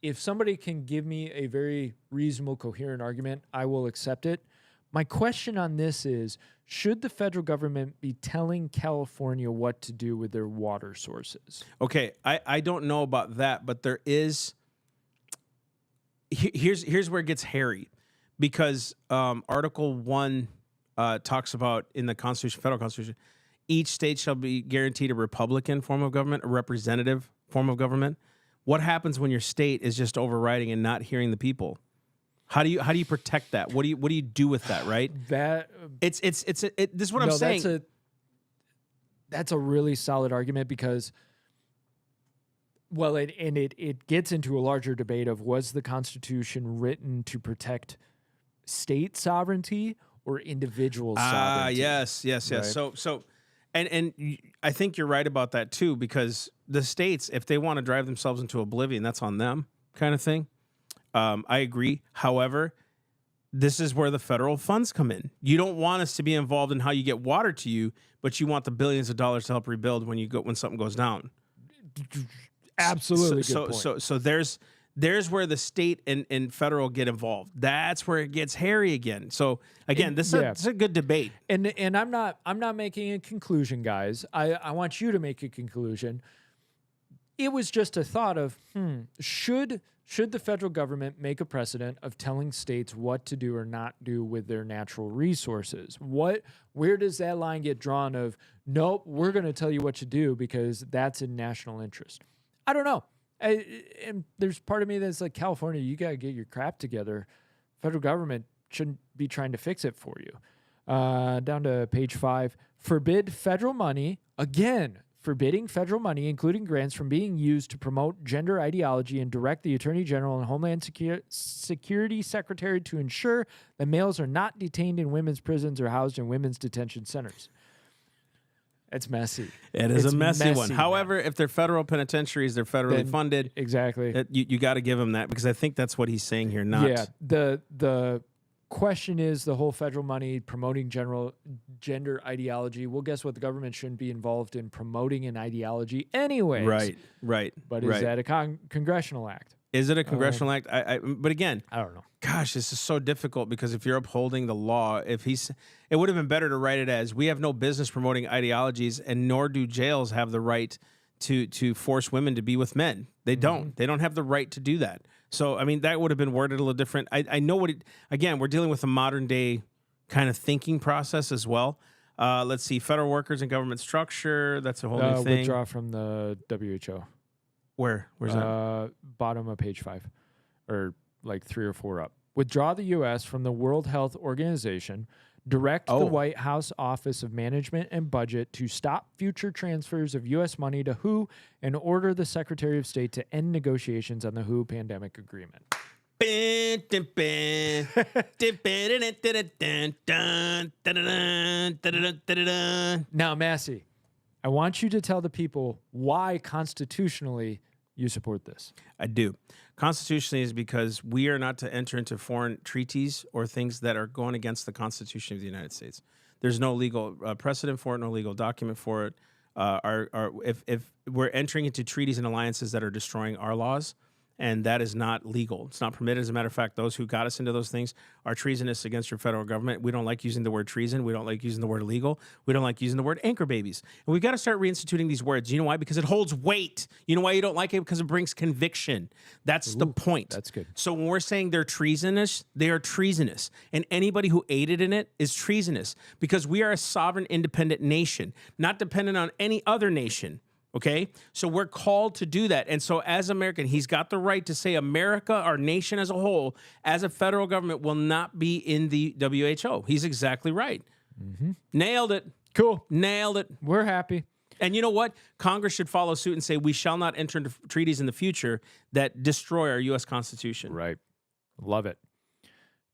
if somebody can give me a very reasonable, coherent argument, I will accept it. My question on this is: should the federal government be telling California what to do with their water sources? Okay, I don't know about that, but there is. Here's where it gets hairy. Because Article 1 talks about in the Constitution, federal Constitution, each state shall be guaranteed a Republican form of government, a representative form of government. What happens when your state is just overriding and not hearing the people? How do you protect that? What do you do with that? Right? This is what I'm saying. That's a really solid argument because. Well, it gets into a larger debate of was the Constitution written to protect state sovereignty or individual sovereignty? Yes. Right? So, and I think you're right about that too, because the states, if they want to drive themselves into oblivion, that's on them, kind of thing. I agree. However, this is where the federal funds come in. You don't want us to be involved in how you get water to you, but you want the billions of dollars to help rebuild when something goes down. Absolutely. Good point. So there's where the state and federal get involved. That's where it gets hairy again. So again, this is a good debate. And I'm not making a conclusion, guys. I want you to make a conclusion. It was just a thought of should the federal government make a precedent of telling states what to do or not do with their natural resources? Where does that line get drawn of nope, we're going to tell you what to do because that's in national interest? I don't know. And there's part of me that's like, California, you got to get your crap together. Federal government shouldn't be trying to fix it for you. Down to page 5. Forbid federal money. Again, forbidding federal money, including grants, from being used to promote gender ideology and direct the Attorney General and Homeland Security Secretary to ensure that males are not detained in women's prisons or housed in women's detention centers. It's messy. It's a messy one. However, if they're federal penitentiaries, they're federally funded. Exactly. You got to give them that because I think that's what he's saying here. Not the question is the whole federal money promoting gender ideology. Well, guess what? The government shouldn't be involved in promoting an ideology anyways. Right. But is that a congressional act? Is it a congressional act? But again, I don't know. Gosh, this is so difficult because if you're upholding the law, it would have been better to write it as we have no business promoting ideologies, and nor do jails have the right to force women to be with men. They don't. They don't have the right to do that. So, I mean, that would have been worded a little different. I know again, we're dealing with a modern day kind of thinking process as well. Let's see, federal workers and government structure. That's a whole new thing. Withdraw from the WHO. Where's that? Bottom of page 5, or like 3 or 4 up. Withdraw the U.S. from the World Health Organization. Direct the White House Office of Management and Budget to stop future transfers of U.S. money to WHO and order the Secretary of State to end negotiations on the WHO pandemic agreement. Now, Massey, I want you to tell the people why constitutionally you support this. I do. Constitutionally is because we are not to enter into foreign treaties or things that are going against the Constitution of the United States. There's no legal precedent for it, no legal document for it. If we're entering into treaties and alliances that are destroying our laws, and that is not legal. It's not permitted. As a matter of fact, those who got us into those things are treasonous against your federal government. We don't like using the word treason. We don't like using the word illegal. We don't like using the word anchor babies. And we've got to start reinstituting these words. You know why? Because it holds weight. You know why you don't like it? Because it brings conviction. That's the point. That's good. So when we're saying they're treasonous, they are treasonous. And anybody who aided in it is treasonous, because we are a sovereign, independent nation, not dependent on any other nation. Okay, so we're called to do that. And so as American, he's got the right to say America, our nation as a whole, as a federal government, will not be in the WHO. He's exactly right. Nailed it. Cool. Nailed it. We're happy. And you know what? Congress should follow suit and say we shall not enter into treaties in the future that destroy our U.S. Constitution. Right. Love it.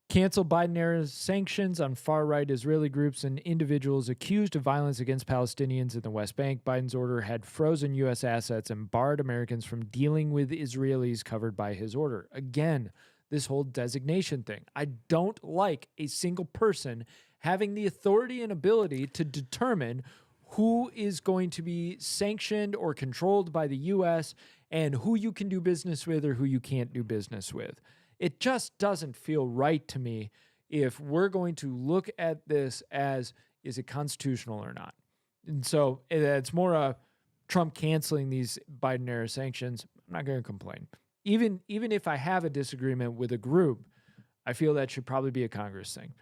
Cancel Biden-era sanctions on far-right Israeli groups and individuals accused of violence against Palestinians in the West Bank. Biden's order had frozen U.S. assets and barred Americans from dealing with Israelis covered by his order. Again, this whole designation thing. I don't like a single person having the authority and ability to determine who is going to be sanctioned or controlled by the U.S. and who you can do business with or who you can't do business with. It just doesn't feel right to me if we're going to look at this as, is it constitutional or not? And so it's more a Trump canceling these Biden-era sanctions. I'm not going to complain. Even if I have a disagreement with a group, I feel that should probably be a Congress thing.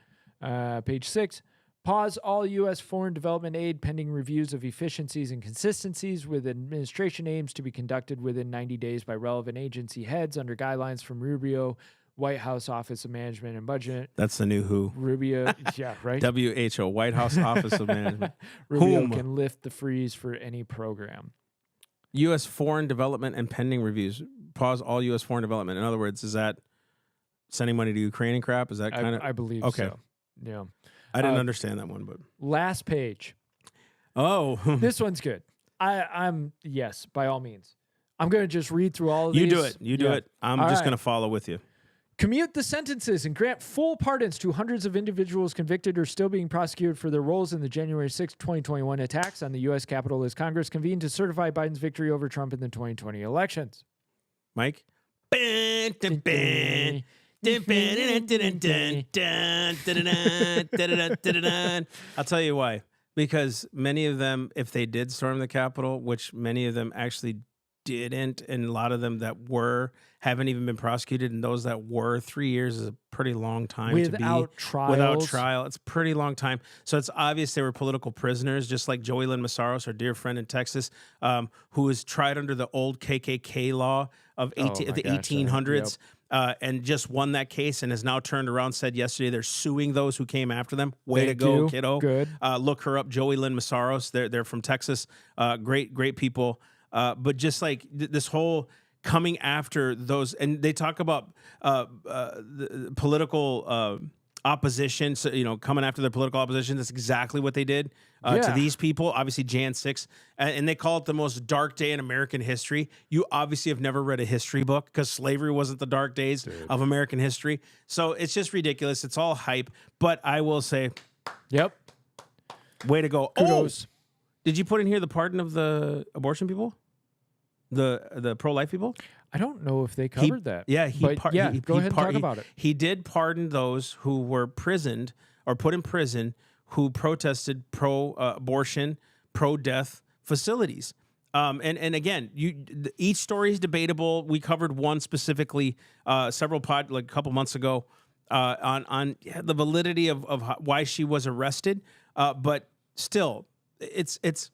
Page 6, pause all U.S. foreign development aid pending reviews of efficiencies and consistencies with administration aims to be conducted within 90 days by relevant agency heads under guidelines from Rubio, White House Office of Management and Budget. That's the new WHO. Rubio, yeah, right? WHO, White House Office of Management. Rubio can lift the freeze for any program. U.S. foreign development and pending reviews. Pause all U.S. foreign development. In other words, is that sending money to Ukraine and crap? Is that kind of? I believe okay. so. Yeah. I didn't understand that one, but last page. Oh, this one's good. I'm yes, by all means. I'm going to just read through all of these. You do it. You do it. I'm just going to follow with you. Commute the sentences and grant full pardons to hundreds of individuals convicted or still being prosecuted for their roles in the January 6, 2021 attacks on the U.S. Capitol as Congress convened to certify Biden's victory over Trump in the 2020 elections. Mike? I'll tell you why. Because many of them, if they did storm the Capitol, which many of them actually didn't, and a lot of them that were haven't even been prosecuted, and those that were, 3 years is a pretty long time to be without trial. It's a pretty long time. So it's obvious they were political prisoners, just like Joey Lynn Massaros, our dear friend in Texas, who was tried under the old KKK law of the 1800s. And just won that case and has now turned around, said yesterday they're suing those who came after them. Way to go, kiddo. Good. Look her up, Joey Lynn Massaros. They're from Texas. Great people. But just like this whole coming after those, and they talk about the political opposition, so, coming after their political opposition. That's exactly what they did to these people. Obviously, Jan 6, and they call it the most dark day in American history. You obviously have never read a history book because slavery wasn't the dark days of American history. So it's just ridiculous. It's all hype. But I will say, yep, way to go. Kudos. Oh, did you put in here the pardon of the abortion people? The pro-life people? I don't know if they covered that. Yeah, go ahead and talk about it. He did pardon those who were prisoned or put in prison who protested pro-abortion, pro-death facilities. And again, each story is debatable. We covered one specifically a couple months ago on the validity of why she was arrested. But still, it's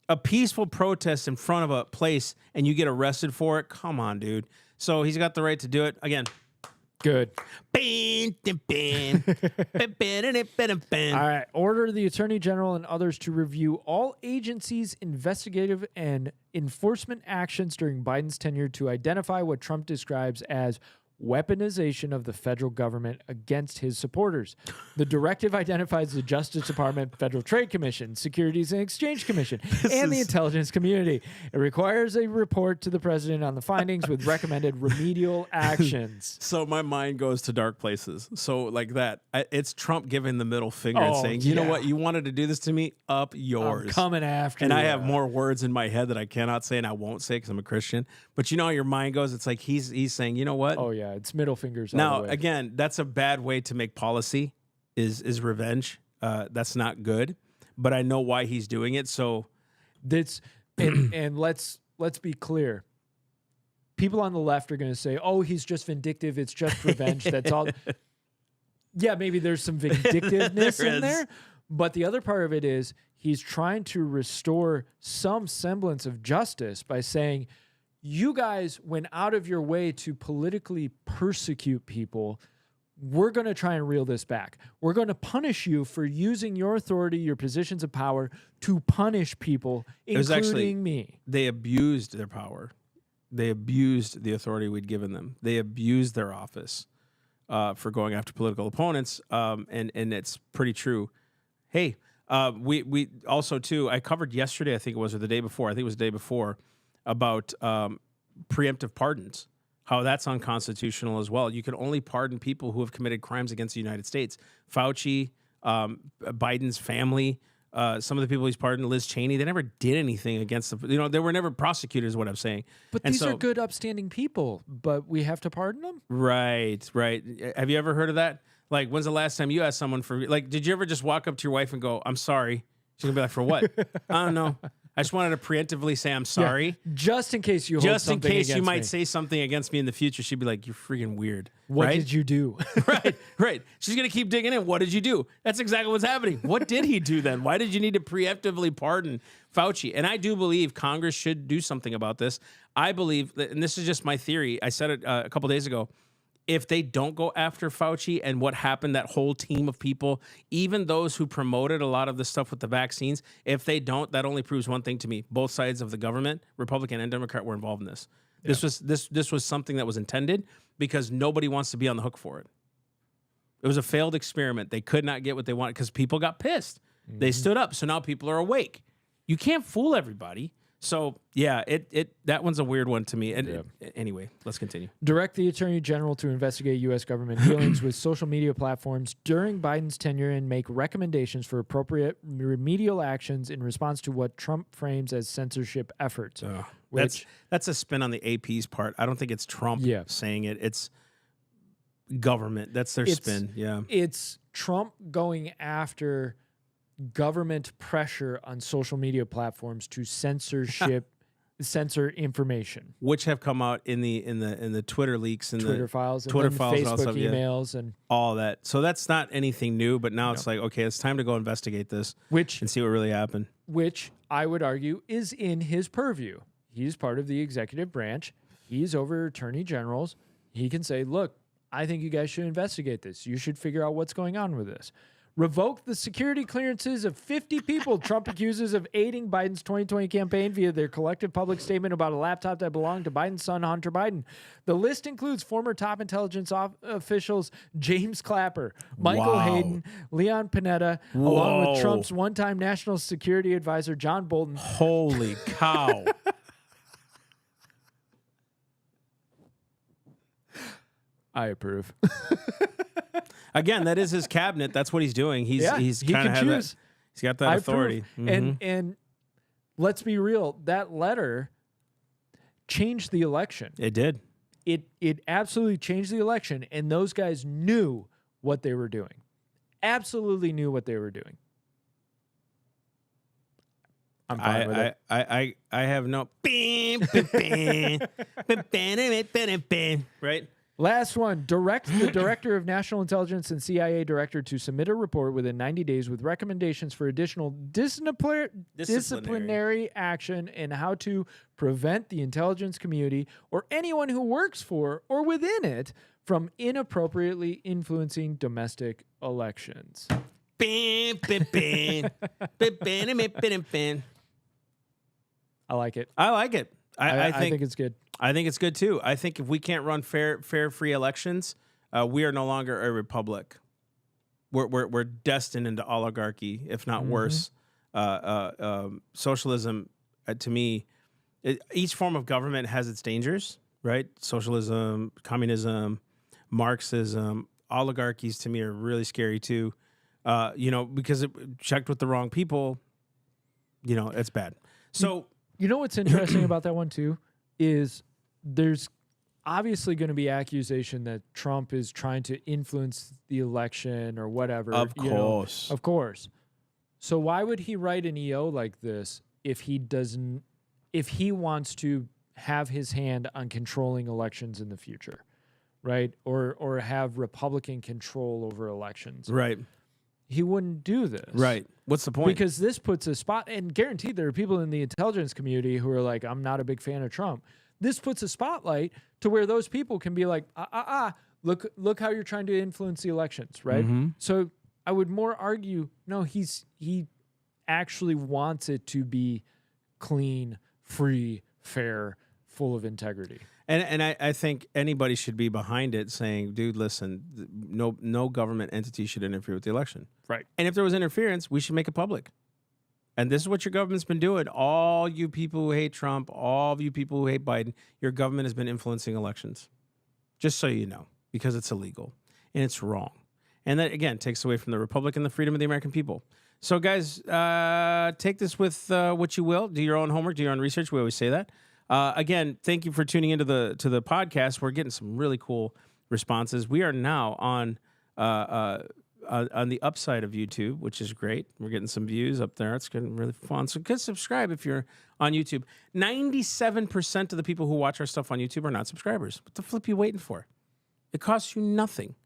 a peaceful protest in front of a place and you get arrested for it. Come on, dude. So he's got the right to do it. Again, good. All right. Order the Attorney General and others to review all agencies' investigative and enforcement actions during Biden's tenure to identify what Trump describes as weaponization of the federal government against his supporters. The directive identifies the Justice Department, Federal Trade Commission, Securities and Exchange Commission, and the intelligence community. It requires a report to the president on the findings with recommended remedial actions. So my mind goes to dark places. So like that, it's Trump giving the middle finger and saying, you know what, you wanted to do this to me, up yours. I'm coming after and you. I have more words in my head that I cannot say and I won't say because I'm a Christian. But you know how your mind goes? It's like he's saying, you know what? Oh, yeah. It's middle fingers all Now, the way. again, that's a bad way to make policy is revenge. That's not good. But I know why he's doing it. So that's and let's be clear. People on the left are going to say, "Oh, he's just vindictive. It's just revenge." That's all. Yeah, maybe there's some vindictiveness in there, but the other part of it is he's trying to restore some semblance of justice by saying, "You guys went out of your way to politically persecute people. We're going to try and reel this back. We're going to punish you for using your authority, your positions of power to punish people, including me." They abused their power. They abused the authority we'd given them. They abused their office for going after political opponents, and it's pretty true. Hey, we also, too, I covered yesterday, I think it was, or the day before, I think it was the day before, about preemptive pardons. How that's unconstitutional as well. You can only pardon people who have committed crimes against the United States. Fauci, Biden's family, some of the people he's pardoned, Liz Cheney, they never did anything against the, they were never prosecuted is what I'm saying. But these are good, upstanding people, but we have to pardon them? Right. Have you ever heard of that? Like, when's the last time you asked someone for, like, did you ever just walk up to your wife and go, "I'm sorry"? She's gonna be like, "For what?" "I don't know. I just wanted to preemptively say I'm sorry." Yeah, just in case you hold just in something case you against might me. say something against me in the future. She'd be like, "You're freaking weird." What right? did you do? Right. She's going to keep digging in. What did you do? That's exactly what's happening. What did he do then? Why did you need to preemptively pardon Fauci? And I do believe Congress should do something about this. I believe, and this is just my theory, I said it a couple days ago, if they don't go after Fauci and what happened, that whole team of people, even those who promoted a lot of the stuff with the vaccines, if they don't, that only proves one thing to me. Both sides of the government, Republican and Democrat, were involved in this. Yeah. This was something that was intended because nobody wants to be on the hook for it. It was a failed experiment. They could not get what they wanted because people got pissed. Mm-hmm. They stood up. So now people are awake. You can't fool everybody. So, yeah, that one's a weird one to me. And anyway, let's continue. Direct the Attorney General to investigate U.S. government dealings with social media platforms during Biden's tenure and make recommendations for appropriate remedial actions in response to what Trump frames as censorship efforts. That's a spin on the AP's part. I don't think it's Trump saying it. It's government. That's their spin. Yeah. It's Trump going after government pressure on social media platforms to censor information, which have come out in the Twitter leaks and Twitter the files, Twitter and files, Facebook and emails, and all that. So that's not anything new. But now it's like, okay, it's time to go investigate this, and see what really happened. Which I would argue is in his purview. He's part of the executive branch. He's over attorney generals. He can say, "Look, I think you guys should investigate this. You should figure out what's going on with this." Revoke the security clearances of 50 people Trump accuses of aiding Biden's 2020 campaign via their collective public statement about a laptop that belonged to Biden's son, Hunter Biden. The list includes former top intelligence officials James Clapper, Michael Hayden, Leon Panetta, along with Trump's one-time national security advisor, John Bolton. Holy cow. I approve. Again, that is his cabinet. That's what he's doing. He kind of has that. He's got that authority. Mm-hmm. And let's be real. That letter changed the election. It did. It absolutely changed the election, and those guys knew what they were doing. Absolutely knew what they were doing. I'm fine with it. I have no right. Last one, direct the Director of National Intelligence and CIA Director to submit a report within 90 days with recommendations for additional disciplinary action and how to prevent the intelligence community or anyone who works for or within it from inappropriately influencing domestic elections. I like it. I think it's good. I think it's good too. I think if we can't run fair, free elections, we are no longer a republic. We're destined into oligarchy, if not worse. Socialism, to me, each form of government has its dangers, right? Socialism, communism, Marxism, oligarchies to me are really scary too. Because it checked with the wrong people, it's bad. So you know what's interesting about that one too is there's obviously going to be accusation that Trump is trying to influence the election or whatever. Of course. Of course. So why would he write an EO like this if he wants to have his hand on controlling elections in the future, right? Or have Republican control over elections. Right. He wouldn't do this. Right. What's the point? Because this puts a spot, and guaranteed there are people in the intelligence community who are like, I'm not a big fan of Trump. This puts a spotlight to where those people can be like, look how you're trying to influence the elections, right? Mm-hmm. So I would more argue, no, he actually wants it to be clean, free, fair, full of integrity. And I think anybody should be behind it saying, dude, listen, no government entity should interfere with the election. Right. And if there was interference, we should make it public. And this is what your government's been doing. All you people who hate Trump, all of you people who hate Biden, your government has been influencing elections. Just so you know, because it's illegal and it's wrong. And that, again, takes away from the republic and the freedom of the American people. So, guys, take this with what you will. Do your own homework, do your own research. We always say that. Again, thank you for tuning into the podcast. We're getting some really cool responses. We are now on the upside of YouTube, which is great. We're getting some views up there. It's getting really fun. So subscribe if you're on YouTube. 97% of the people who watch our stuff on YouTube are not subscribers. What the flip are you waiting for? It costs you nothing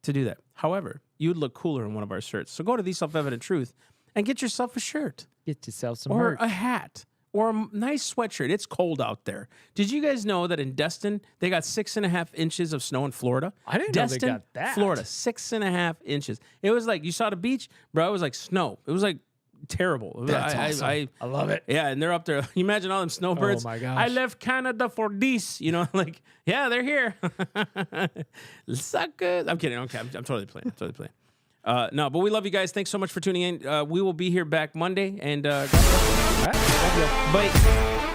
to do that. However, you would look cooler in one of our shirts. So go to The Self-Evident Truth and get yourself a shirt. Get yourself some or merch. A hat. Or a nice sweatshirt. It's cold out there. Did you guys know that in Destin, they got 6.5 inches of snow in Florida? I didn't know they got that. Florida, 6.5 inches. It was like, you saw the beach, bro, it was like snow. It was like terrible. That's awesome. I love it. Yeah, and they're up there. You imagine all them snowbirds. Oh, my gosh. I left Canada for this. Like, yeah, they're here. Suckers. I'm kidding. Okay, I'm totally playing. No, but we love you guys. Thanks so much for tuning in. We will be here back Monday. And all right. bye.